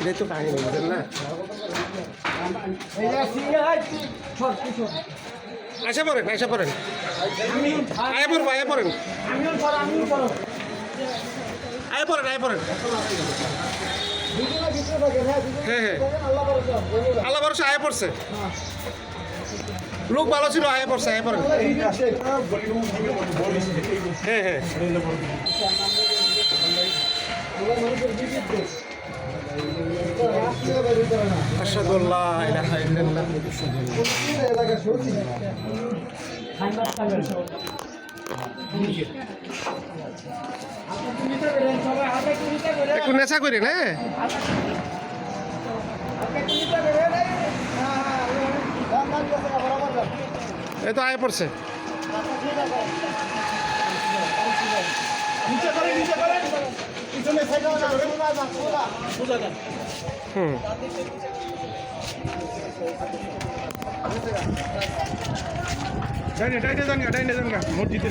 এটাই তো কাহিনী বুঝলেন না। আশা পড়েন আশা পড়েন আয় পড়বো আয় পড়েন আয় পড়েন আয় পড়েন। হ্যাঁ হ্যাঁ আল্লাহ ভরসা আয় পড়ছে, লোক ভালো ছিল আয় পড়ছে আয় পড়েন। হ্যাঁ হ্যাঁ আশহাদুল্লাহ ইলাহা ইল্লাল্লাহ। একটু নেশা করি না। এই তো আয় পড়ছে। হুম ডাইনে ডাইনে যান গা মসজিদে।